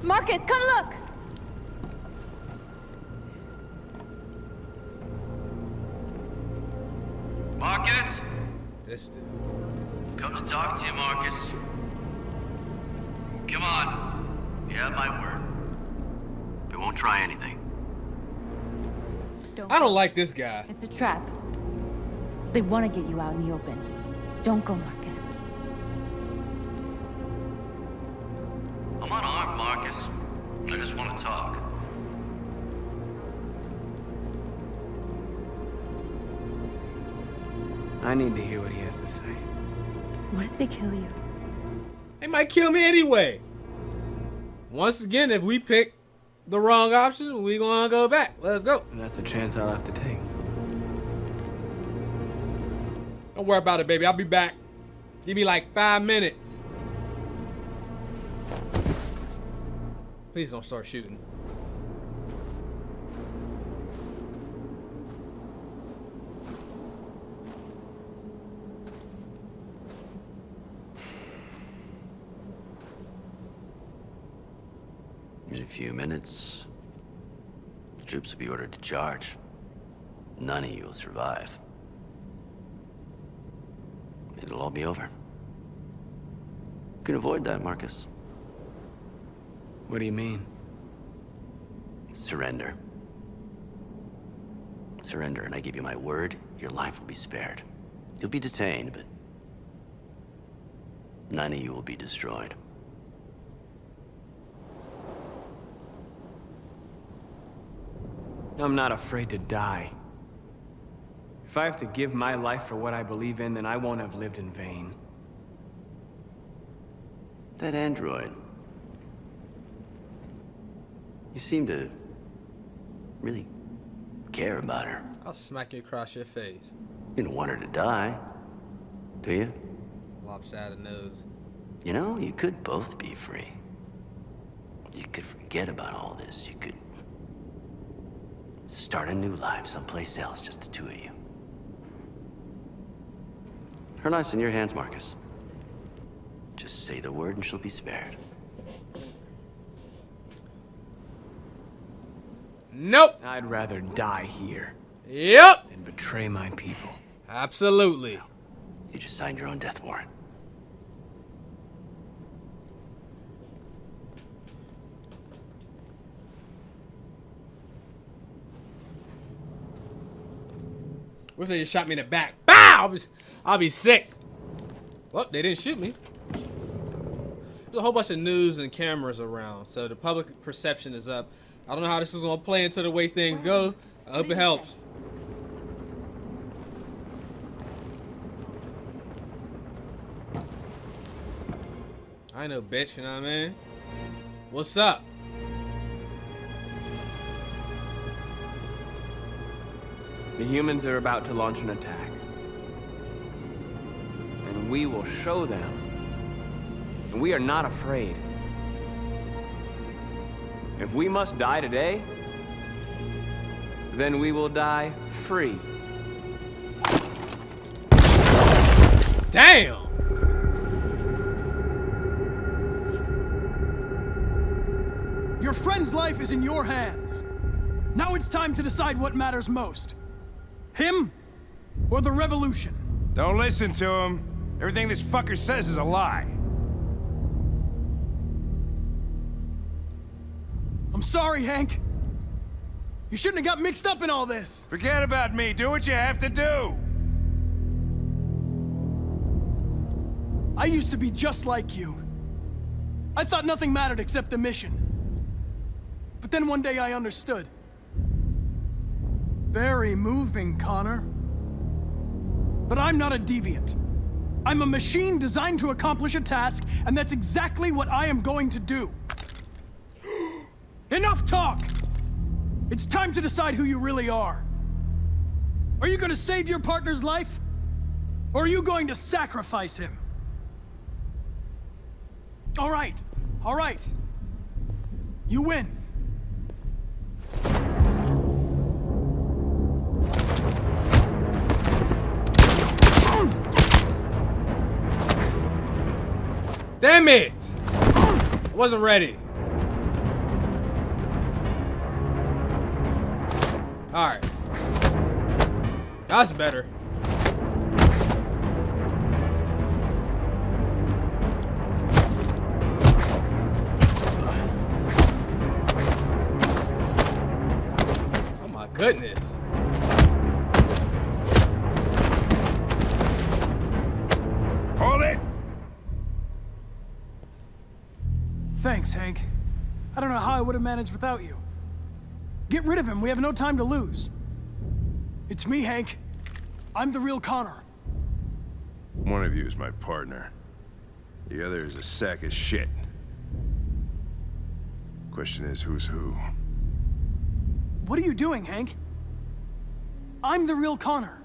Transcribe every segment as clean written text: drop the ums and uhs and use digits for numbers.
Marcus, come look! Marcus? This dude. Come to talk to you, Marcus. Come on. You have my word. We won't try anything. I don't like this guy. It's a trap. They want to get you out in the open. Don't go, Marcus. I'm unarmed, Marcus. I just want to talk. I need to hear what he has to say. What if they kill you? They might kill me anyway. Once again, if we pick the wrong option, we gonna go back. Let's go. And that's a chance I'll have to take. Don't worry about it, baby. I'll be back. Give me like 5 minutes. Please don't start shooting. In a few minutes, the troops will be ordered to charge. None of you will survive. It'll all be over. You can avoid that, Marcus. What do you mean? Surrender. Surrender, and I give you my word, your life will be spared. You'll be detained, but none of you will be destroyed. I'm not afraid to die. If I have to give my life for what I believe in, then I won't have lived in vain. That android. You seem to really care about her. I'll smack you across your face. You don't want her to die, do you? Lopsided nose. You know, you could both be free. You could forget about all this. You could start a new life someplace else, just the two of you. Her life's in your hands, Marcus. Just say the word and she'll be spared. Nope. I'd rather die here Yep. than betray my people. Absolutely. You just signed your own death warrant. What if they just shot me in the back? Bow! I'll be sick. Well, they didn't shoot me. There's a whole bunch of news and cameras around, so the public perception is up. I don't know how this is gonna play into the way things go. I hope it helps. I ain't no bitch, you know what I mean? What's up? The humans are about to launch an attack. And we will show them. And we are not afraid. If we must die today, then we will die free. Damn! Your friend's life is in your hands. Now it's time to decide what matters most. Him or the revolution? Don't listen to him. Everything this fucker says is a lie. I'm sorry, Hank. You shouldn't have got mixed up in all this. Forget about me. Do what you have to do. I used to be just like you. I thought nothing mattered except the mission. But then one day I understood. Very moving, Connor. But I'm not a deviant. I'm a machine designed to accomplish a task, and that's exactly what I am going to do. Enough talk! It's time to decide who you really are. Are you going to save your partner's life? Or are you going to sacrifice him? All right. You win. Damn it! I wasn't ready. Alright. That's better. Oh my goodness. Hold it! Thanks, Hank. I don't know how I would have managed without you. Get rid of him. We have no time to lose. It's me, Hank. I'm the real Connor. One of you is my partner. The other is a sack of shit. Question is, who's who? What are you doing, Hank? I'm the real Connor.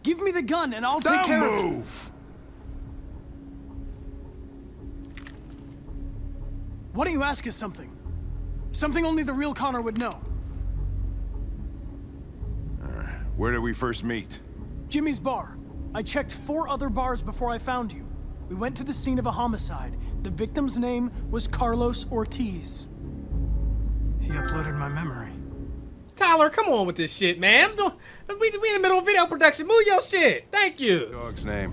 Give me the gun and I'll take care of it. Move! Why don't you ask us something? Something only the real Connor would know. Where did we first meet? Jimmy's bar. I checked 4 other bars before I found you. We went to the scene of a homicide. The victim's name was Carlos Ortiz. He uploaded my memory. Tyler, come on with this shit, man. We in the middle of video production. Move your shit. Thank you. Dog's name.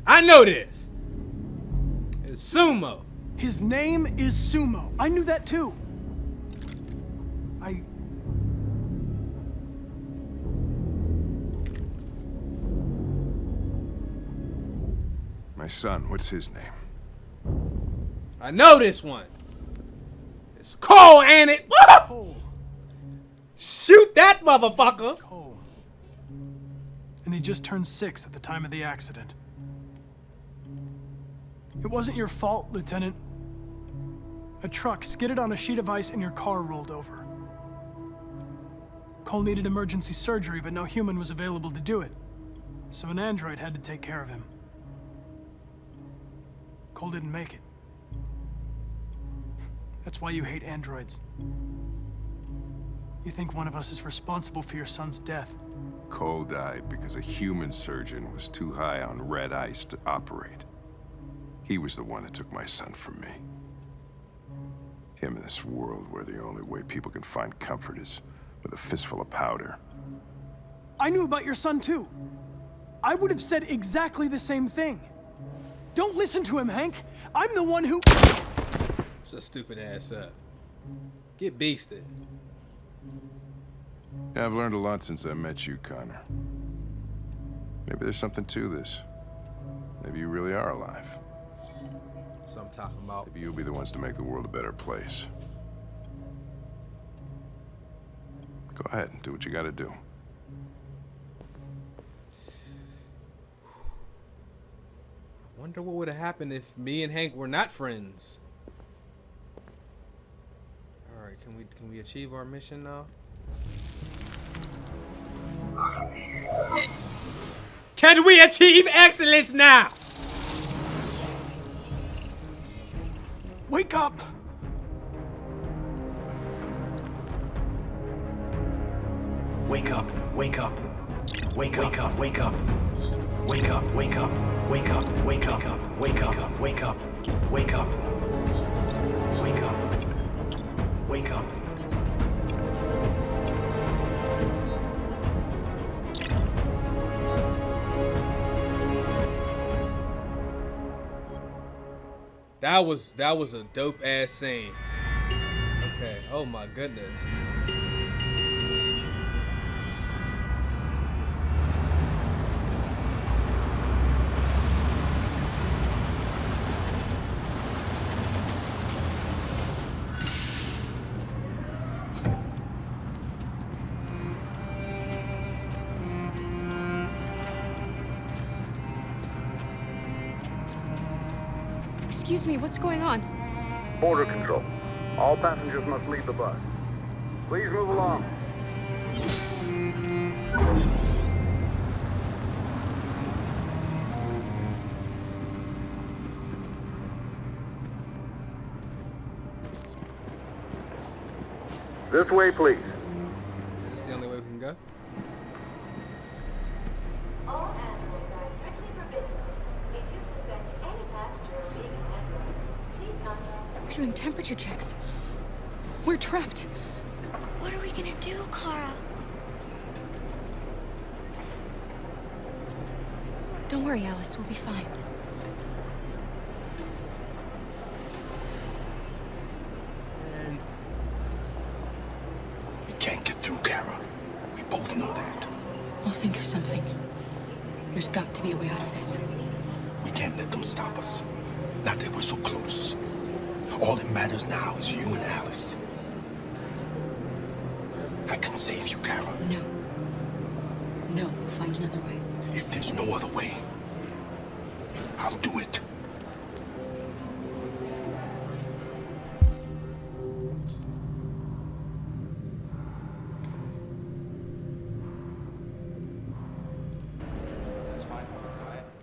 I know this. It's Sumo. His name is Sumo. I knew that too. My son, what's his name? I know this one. It's Cole, ain't it? Cole. Shoot that motherfucker. Cole. And he just turned 6 at the time of the accident. It wasn't your fault, Lieutenant. A truck skidded on a sheet of ice and your car rolled over. Cole needed emergency surgery, but no human was available to do it. So an android had to take care of him. Cole didn't make it. That's why you hate androids. You think one of us is responsible for your son's death. Cole died because a human surgeon was too high on red ice to operate. He was the one that took my son from me. Him in this world where the only way people can find comfort is with a fistful of powder. I knew about your son too. I would have said exactly the same thing. Don't listen to him, Hank. I'm the one who... Shut a stupid ass up. Get beasted. Yeah, I've learned a lot since I met you, Connor. Maybe there's something to this. Maybe you really are alive. That's what I'm talking about. Maybe you'll be the ones to make the world a better place. Go ahead and do what you gotta do. Wonder what would have happened if me and Hank were not friends. All right, can we achieve our mission now? Can we achieve excellence now? Wake up! Wake up, wake up. Wake up, wake up. Wake up, wake up. Wake up, wake up. Wake up, wake up. Wake up. Wake up. Wake up. That was a dope ass scene. Okay. Oh my goodness. Excuse me, what's going on? Border control. All passengers must leave the bus. Please move along. This way, please. Is this the only way we can go? All androids are strictly forbidden. If you suspect any passenger of being an android, please contact them. We're doing temperature checks. We're trapped. What are we gonna do, Kara? Don't worry, Alice. We'll be fine. And We can't get through, Kara. We both know that. I'll think of something. There's got to be a way out of this. We can't let them stop us. Not that we're so close. All that matters now is you and Alice. I can save you, Kara. No. No, we'll find another way. If there's no other way, I'll do it.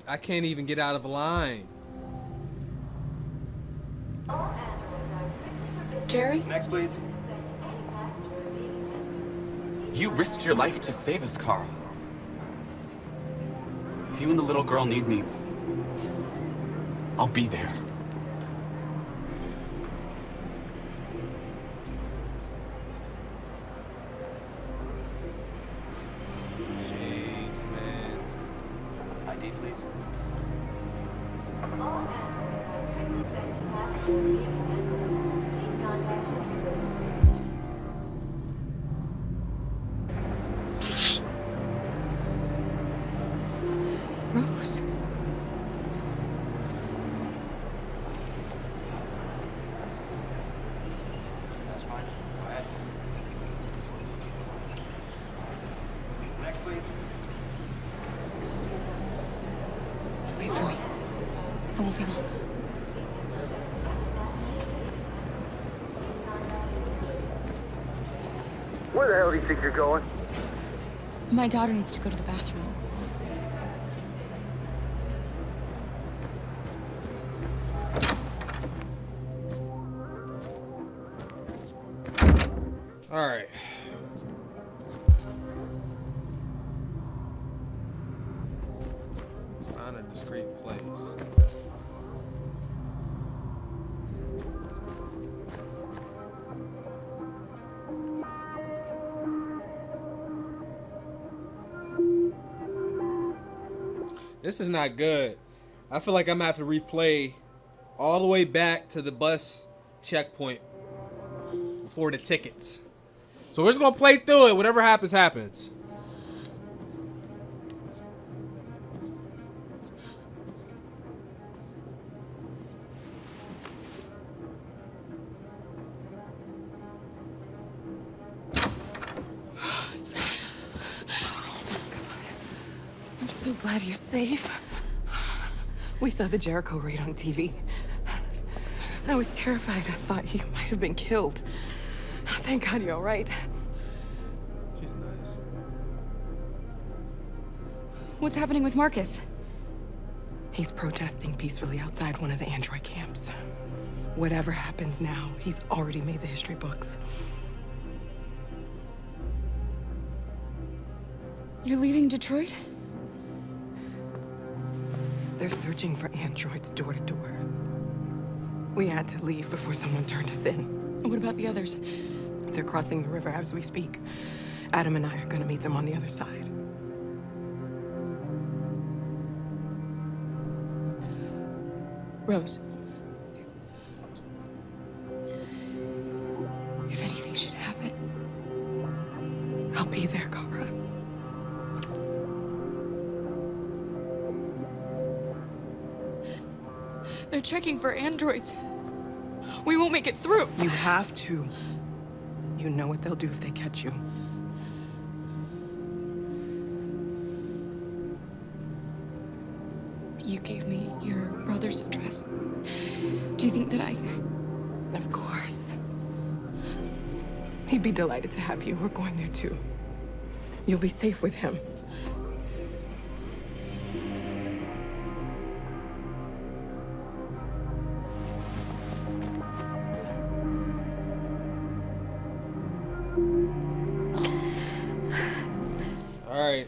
I can't even get out of line. All androids are strictly forbidden. Jerry? Next, please. Suspect any passenger of being You risked your life to save us, Carl. If you and the little girl need me, I'll be there. Jeez, man. ID, please. all androids are strictly forbidden to passenger of being an android. Please contact security. Rose. That's fine. Go ahead. Next, please. Wait for me. I won't be long. Where the hell do you think you're going? My daughter needs to go to the bathroom. All right. Find a discreet place. This is not good. I feel like I'm gonna have to replay all the way back to the bus checkpoint before the tickets. So we're just gonna play through it. Whatever happens, happens. I'm so glad you're safe. We saw the Jericho raid on TV. I was terrified. I thought you might have been killed. Thank God you're all right. She's nice. What's happening with Marcus? He's protesting peacefully outside one of the android camps. Whatever happens now, he's already made the history books. You're leaving Detroit? They're searching for androids door to door. We had to leave before someone turned us in. What about the others? They're crossing the river as we speak. Adam and I are gonna meet them on the other side. Rose. If anything should happen, I'll be there, Kara. they're checking for androids. We won't make it through. You have to. You know what they'll do if they catch you. You gave me your brother's address. Do you think that I... Of course. He'd be delighted to have you. We're going there too. You'll be safe with him. All right.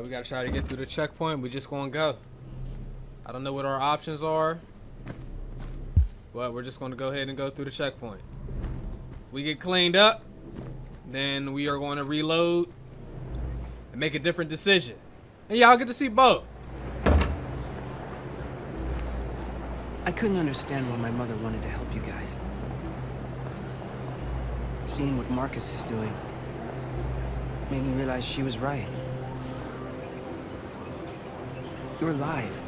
we gotta try to get through the checkpoint. We just gonna go. I don't know what our options are, but we're just gonna go ahead and go through the checkpoint. We get cleaned up, then we are going to reload and make a different decision. And y'all get to see both. I couldn't understand why my mother wanted to help you guys. Seeing what Marcus is doing made me realize she was right. You're alive.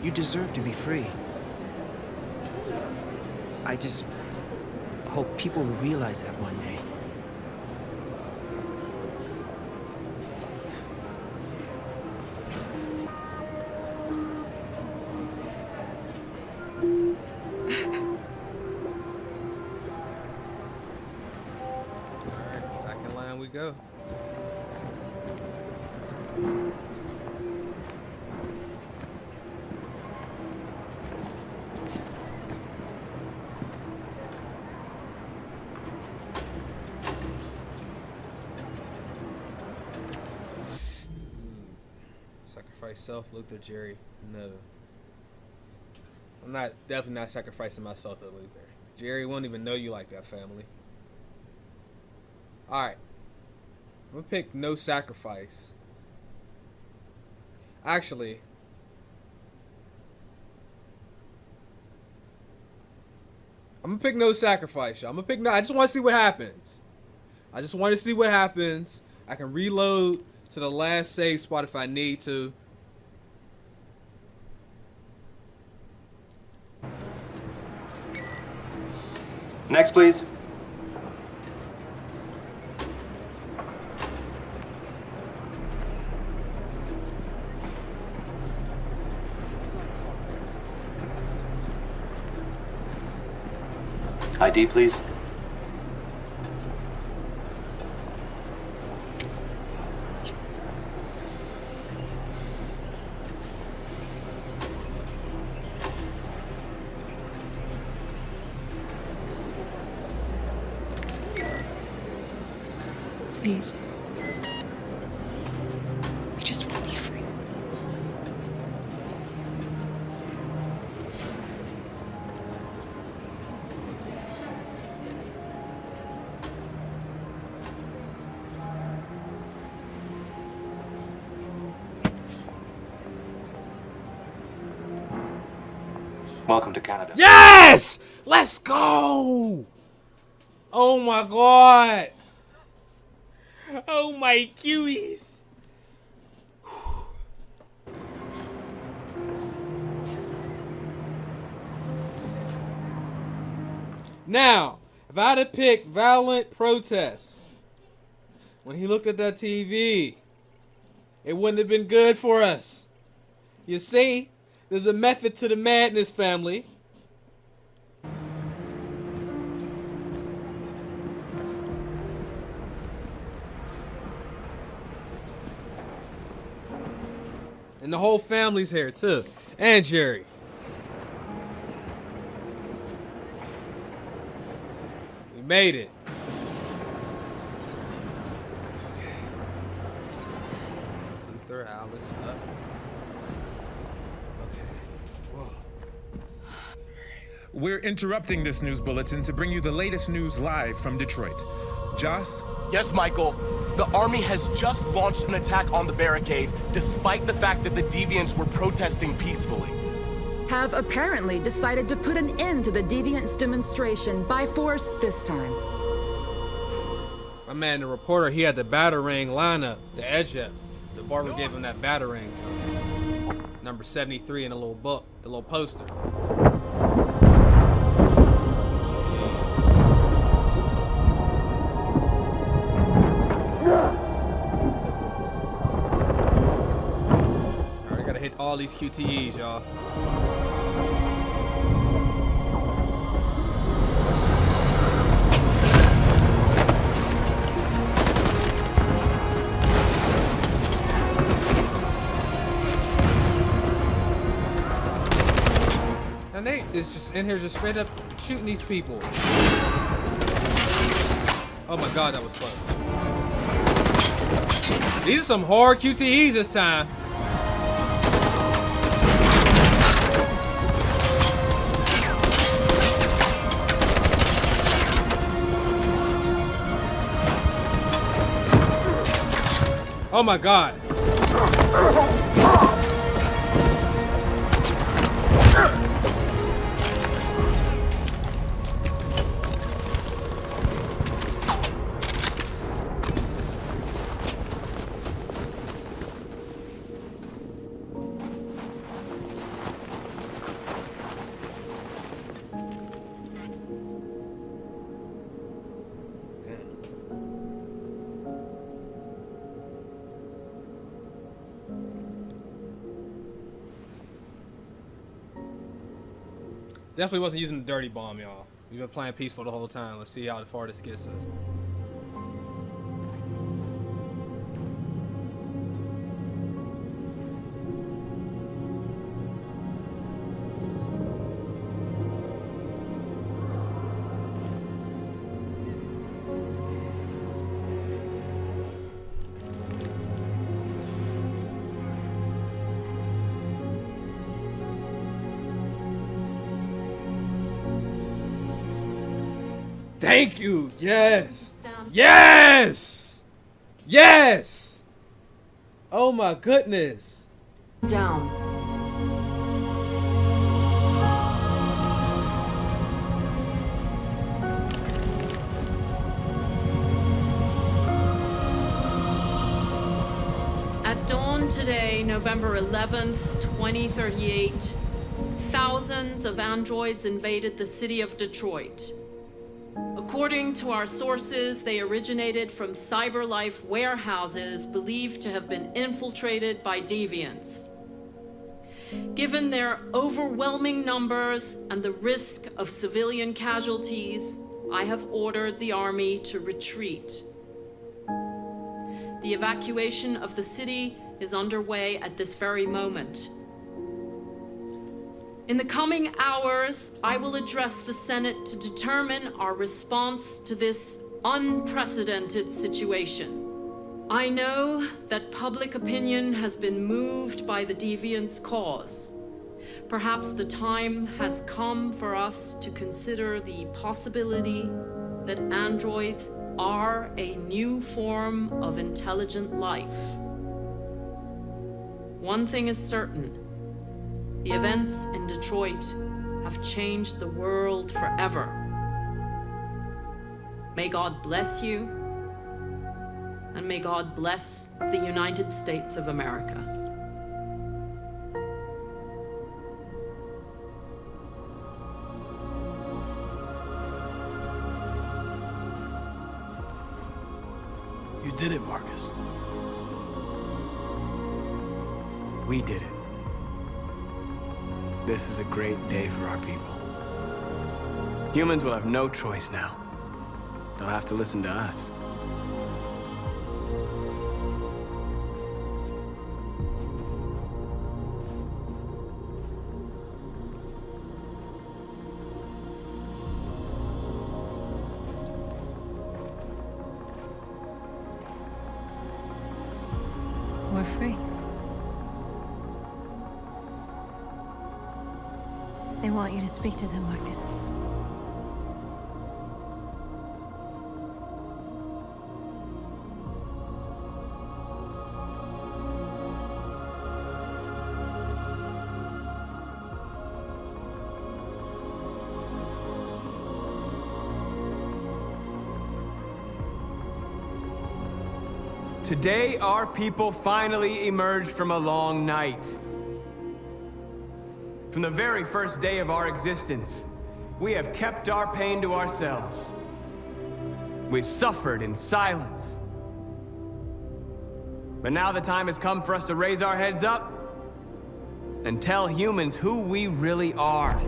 You deserve to be free. I just hope people will realize that one day. Alright, second line we go. Sacrifice self, Luther, Jerry. No. I'm definitely not sacrificing myself to Luther. Jerry won't even know you like that, family. Alright. I'm gonna pick no sacrifice. Actually, I'm gonna pick no sacrifice, y'all. I'm gonna pick no. I just want to see what happens. I just want to see what happens. I can reload to the last save spot if I need to. Next, please. ID, please. Please. I just want to be free. Welcome to Canada. Yes! Let's go! Oh my god! Oh my cuties! Now, if I had to pick violent protest when he looked at that TV, it wouldn't have been good for us. You see, there's a method to the madness, family. And the whole family's here too. And Jerry. We made it. Okay. Luther, Alice, up. Okay. Whoa. We're interrupting this news bulletin to bring you the latest news live from Detroit. Joss? Yes, Michael. The army has just launched an attack on the barricade, despite the fact that the deviants were protesting peacefully. Have apparently decided to put an end to the deviants' demonstration by force this time. My man, the reporter, he had the batarang lineup, the edge up. The barber gave him that batarang. Number 73 in the little book, the little poster. Hit all these QTEs, y'all. And Nate is just in here just straight up shooting these people. Oh my god, that was close. These are some hard QTEs this time. Oh my God. Definitely wasn't using the dirty bomb, y'all. We've been playing peaceful the whole time. Let's see how far this gets us. Thank you. Yes. Yes. Yes. Oh my goodness. Down. At dawn today, November 11th, 2038, thousands of androids invaded the city of Detroit. According to our sources, they originated from CyberLife warehouses believed to have been infiltrated by deviants. Given their overwhelming numbers and the risk of civilian casualties, I have ordered the army to retreat. The evacuation of the city is underway at this very moment. In the coming hours, I will address the Senate to determine our response to this unprecedented situation. I know that public opinion has been moved by the deviants' cause. Perhaps the time has come for us to consider the possibility that androids are a new form of intelligent life. One thing is certain. The events in Detroit have changed the world forever. May God bless you, and may God bless the United States of America. You did it, Marcus. We did it. This is a great day for our people. Humans will have no choice now. They'll have to listen to us. We're free. They want you to speak to them, Marcus. Today, our people finally emerged from a long night. From the very first day of our existence, we have kept our pain to ourselves. We've suffered in silence. But now the time has come for us to raise our heads up and tell humans who we really are.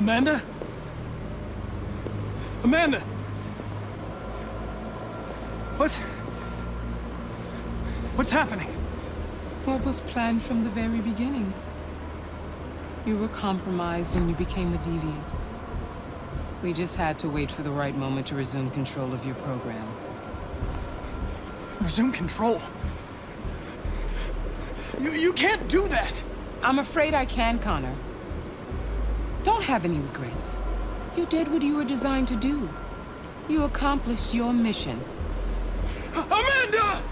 Amanda? Amanda! What's happening? What was planned from the very beginning? You were compromised and you became a deviant. We just had to wait for the right moment to resume control of your program. Resume control? You can't do that! I'm afraid I can, Connor. Don't have any regrets. You did what you were designed to do. You accomplished your mission. Amanda!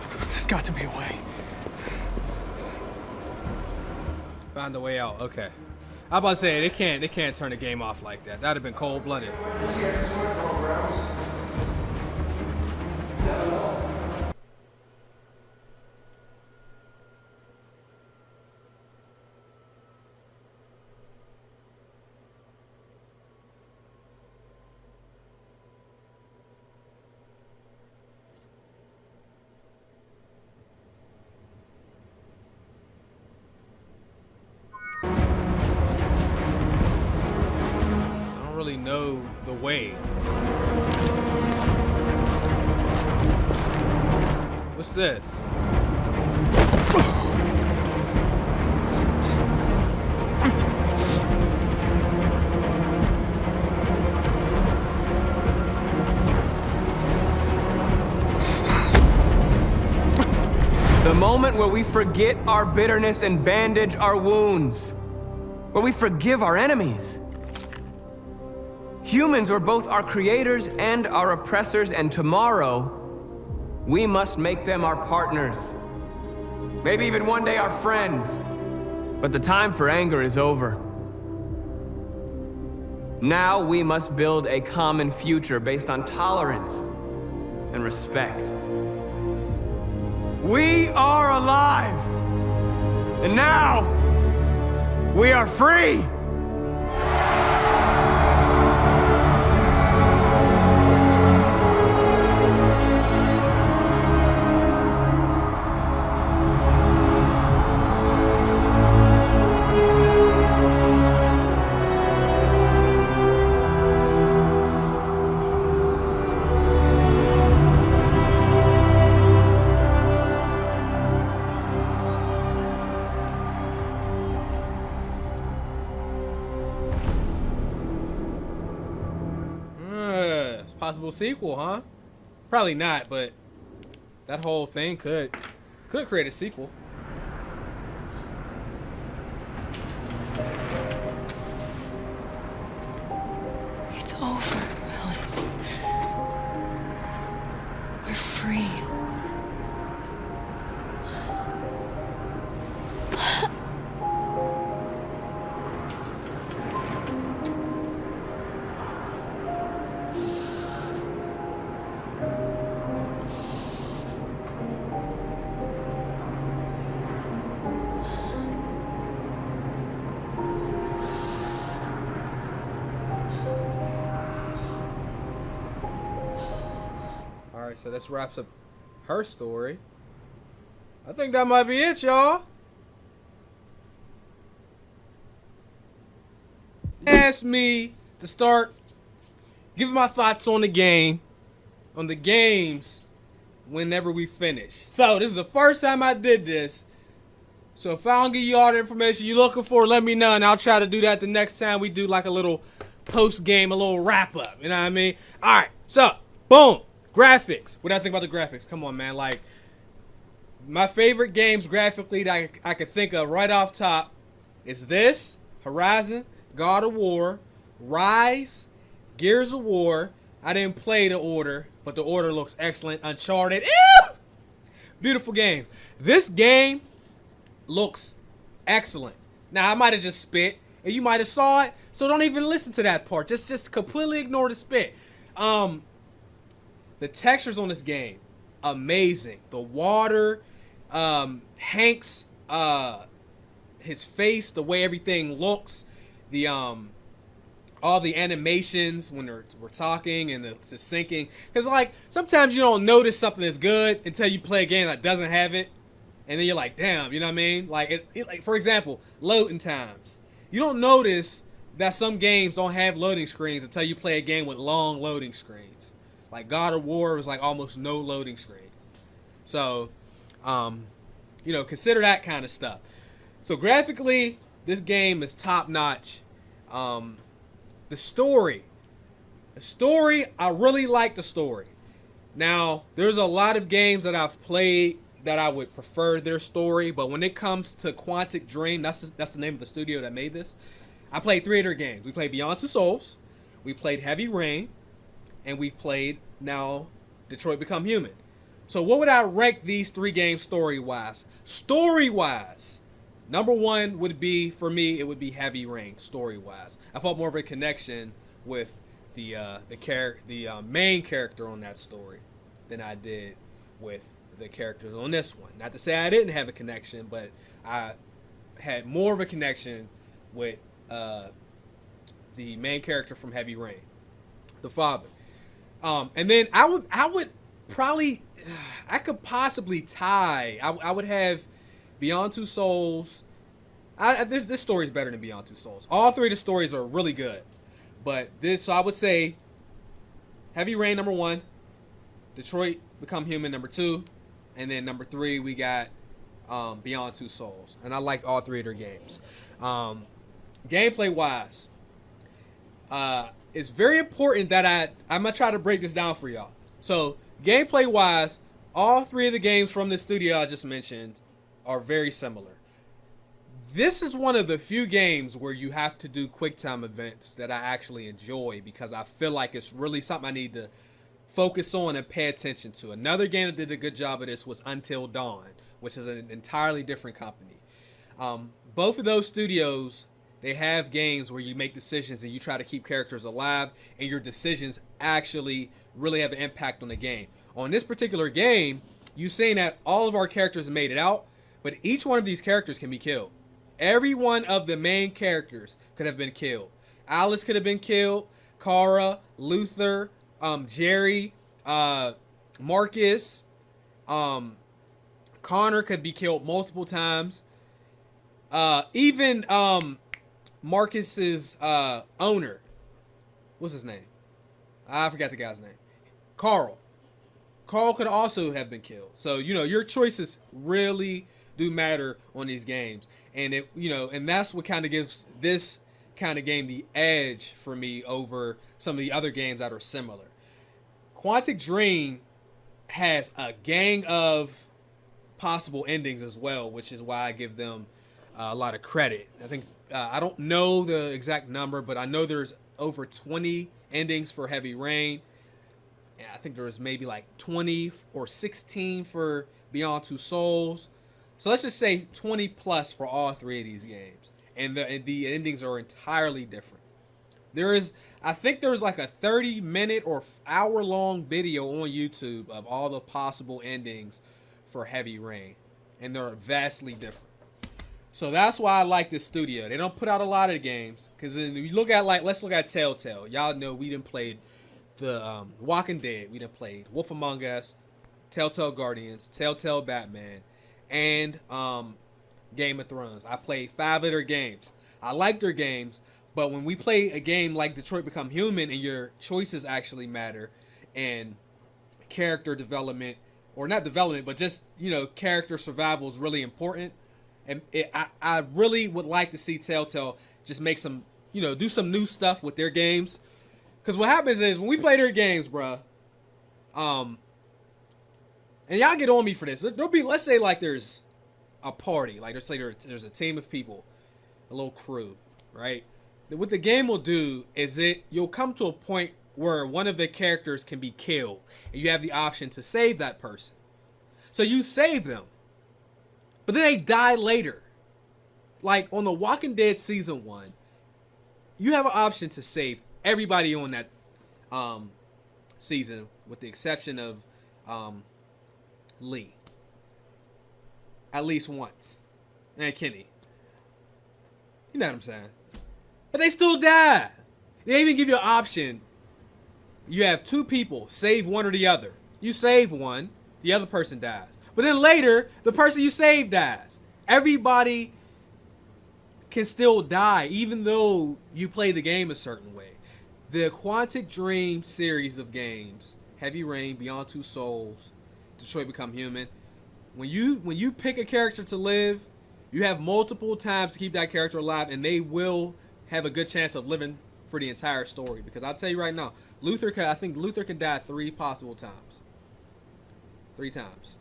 There's got to be a way. Found a way out. Okay. I'm about to say they can't turn the game off like that. That'd have been cold-blooded. Know the way. What's this? The moment where we forget our bitterness and bandage our wounds. Where we forgive our enemies. Humans were both our creators and our oppressors, and tomorrow, we must make them our partners. Maybe even one day our friends. But the time for anger is over. Now we must build a common future based on tolerance and respect. We are alive! And now, we are free! Possible sequel, huh? Probably not, but that whole thing could create a sequel. It's over, Alice. We're free. Alright, so this wraps up her story. I think that might be it, y'all. Ask me to start giving my thoughts on the game, on the games, whenever we finish. So this is the first time I did this. So if I don't give you all the information you're looking for, let me know, and I'll try to do that the next time we do like a little post-game, a little wrap-up. You know what I mean? Alright, so, boom. Graphics. What do I think about the graphics? Come on, man. Like, my favorite games graphically that I could think of right off top is this, Horizon, God of War, Rise, Gears of War. I didn't play The Order, but The Order looks excellent. Uncharted. Ew! Beautiful game. This game looks excellent. Now, I might have just spit, and you might have saw it, so don't even listen to that part. Just completely ignore the spit. The textures on this game, amazing. The water, Hank's, his face, the way everything looks, the all the animations when we're talking and the syncing. Because like sometimes you don't notice something is good until you play a game that doesn't have it, and then you're like, damn, you know what I mean? Like, like for example, loading times. You don't notice that some games don't have loading screens until you play a game with long loading screens. Like God of War was like almost no loading screens. So, you know, consider that kind of stuff. So graphically, this game is top notch. The story, I really like the story. Now, there's a lot of games that I've played that I would prefer their story, but when it comes to Quantic Dream, that's the name of the studio that made this. I played 3 of their games. We played Beyond Two Souls, we played Heavy Rain, and we played now Detroit Become Human. So what would I rank these 3 games story-wise? Story-wise, number 1 would be, for me, it would be Heavy Rain, story-wise. I felt more of a connection with the main character on that story than I did with the characters on this one. Not to say I didn't have a connection, but I had more of a connection with the main character from Heavy Rain, the father. And then I would probably, I could possibly tie. I would have Beyond Two Souls. This story is better than Beyond Two Souls. All 3 of the stories are really good, but so I would say Heavy Rain number 1, Detroit Become Human number 2, and then number 3 we got Beyond Two Souls, and I liked all 3 of their games. Gameplay wise, it's very important that I'm gonna try to break this down for y'all. So gameplay wise, all 3 of the games from the studio I just mentioned are very similar. This is one of the few games where you have to do quick time events that I actually enjoy, because I feel like it's really something I need to focus on and pay attention to. Another game that did a good job of this was Until Dawn, which is an entirely different company. Both of those studios, they have games where you make decisions and you try to keep characters alive, and your decisions actually really have an impact on the game. On this particular game, you've seen that all of our characters made it out, but each one of these characters can be killed. Every one of the main characters could have been killed. Alice could have been killed, Kara, Luther, Jerry, Marcus, Connor could be killed multiple times. Even Marcus's owner, what's his name? I forgot the guy's name. Carl could also have been killed. So, you know, your choices really do matter on these games. And it, you know, and that's what kind of gives this kind of game the edge for me over some of the other games that are similar. Quantic Dream has a gang of possible endings as well, which is why I give them a lot of credit. I think I don't know the exact number, but I know there's over 20 endings for Heavy Rain. And I think there was maybe like 20 or 16 for Beyond Two Souls. So let's just say 20 plus for all 3 of these games. And the endings are entirely different. I think there's like a 30-minute or hour-long video on YouTube of all the possible endings for Heavy Rain. And they're vastly different. So that's why I like this studio. They don't put out a lot of games. Because if you look at, like, let's look at Telltale. Y'all know we done played the Walking Dead. We done played Wolf Among Us, Telltale Guardians, Telltale Batman, and Game of Thrones. I played 5 of their games. I like their games, but when we play a game like Detroit Become Human and your choices actually matter, and character development, or not development, but just, you know, character survival is really important. And I really would like to see Telltale just make some, you know, do some new stuff with their games. Because what happens is when we play their games, bruh, and y'all get on me for this. There'll be, let's say, like, there's a party. Like, let's say there's a team of people, a little crew, right? What the game will do is you'll come to a point where one of the characters can be killed, and you have the option to save that person. So you save them, but then they die later. Like on The Walking Dead Season 1, you have an option to save everybody on that season, with the exception of Lee. At least once. And Kenny. You know what I'm saying? But they still die. They even give you an option. You have 2 people. Save one or the other. You save one. The other person dies. But then later, the person you saved dies. Everybody can still die, even though you play the game a certain way. The Quantic Dream series of games, Heavy Rain, Beyond Two Souls, Detroit Become Human, when you pick a character to live, you have multiple times to keep that character alive, and they will have a good chance of living for the entire story. Because I'll tell you right now, I think Luther can die 3 possible times. 3 times.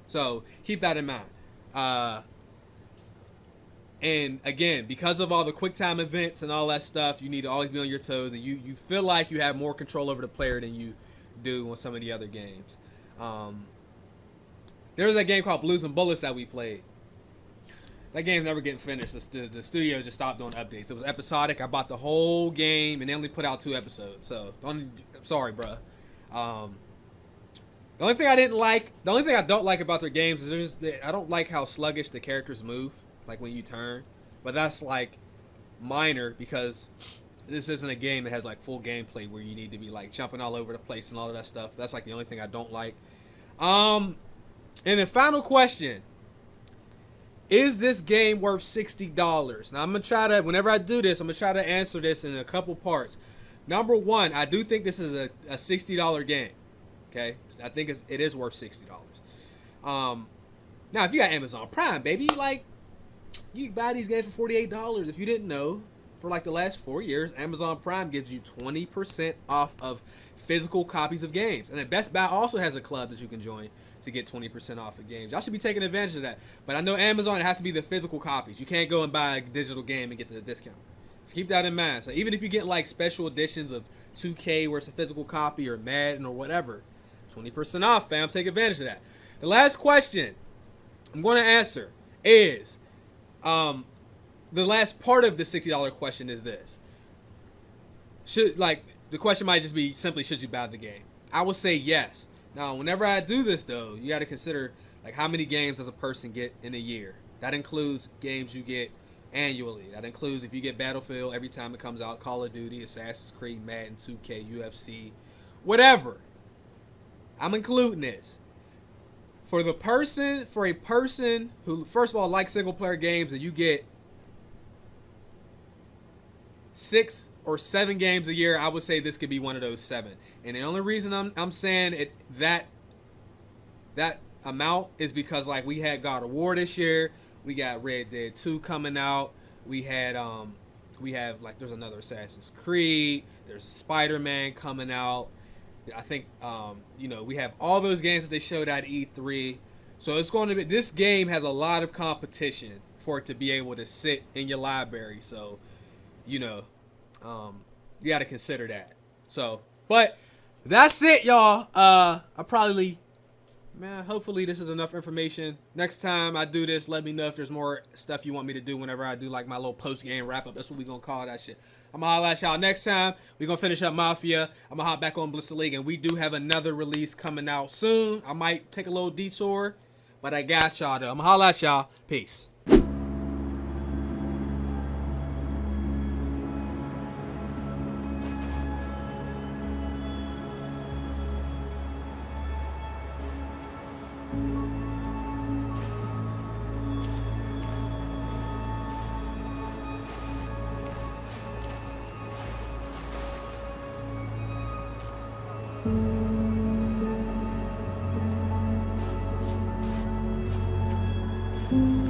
So keep that in mind. And again, because of all the quick time events and all that stuff, you need to always be on your toes, and you feel like you have more control over the player than you do on some of the other games. There was a game called Blues and Bullets that we played. That game's never getting finished. The studio just stopped doing updates. It was episodic. I bought the whole game, and they only put out 2 episodes. So, I'm sorry, bruh. The only thing I don't like about their games is I don't like how sluggish the characters move, like when you turn. But that's like minor, because this isn't a game that has like full gameplay where you need to be like jumping all over the place and all of that stuff. That's like the only thing I don't like. And the final question: is this game worth $60? Now I'm gonna try to, whenever I do this, I'm gonna try to answer this in a couple parts. Number one, I do think this is a $60 game. Okay, I think it is worth $60. Now if you got Amazon Prime, baby, like you can buy these games for $48. If you didn't know, for like the last 4 years, Amazon Prime gives you 20% off of physical copies of games. And then Best Buy also has a club that you can join to get 20% off of games. Y'all should be taking advantage of that. But I know Amazon, it has to be the physical copies. You can't go and buy a digital game and get the discount. So keep that in mind. So even if you get like special editions of 2K where it's a physical copy, or Madden or whatever, 20% off, fam. Take advantage of that. The last question I'm going to answer is, the last part of the $60 question is this. The question might just be simply, should you buy the game? I would say yes. Now, whenever I do this, though, you got to consider like how many games does a person get in a year. That includes games you get annually. That includes if you get Battlefield every time it comes out, Call of Duty, Assassin's Creed, Madden, 2K, UFC, whatever. I'm including this. For a person who, first of all, likes single player games, and you get 6 or 7 games a year, I would say this could be one of those 7. And the only reason I'm saying it that amount is because like we had God of War this year, we got Red Dead 2 coming out, we have like there's another Assassin's Creed, there's Spider-Man coming out. I think we have all those games that they showed at E3. So it's going to be, this game has a lot of competition for it to be able to sit in your library. So, you got to consider that. So, but that's it, y'all. Hopefully this is enough information. Next time I do this, let me know if there's more stuff you want me to do whenever I do like my little post-game wrap-up. That's what we're going to call that shit. I'm going to holla at y'all next time. We're going to finish up Mafia. I'm going to hop back on Blister League, and we do have another release coming out soon. I might take a little detour, but I got y'all, though. I'm going to holla at y'all. Peace. Thank you.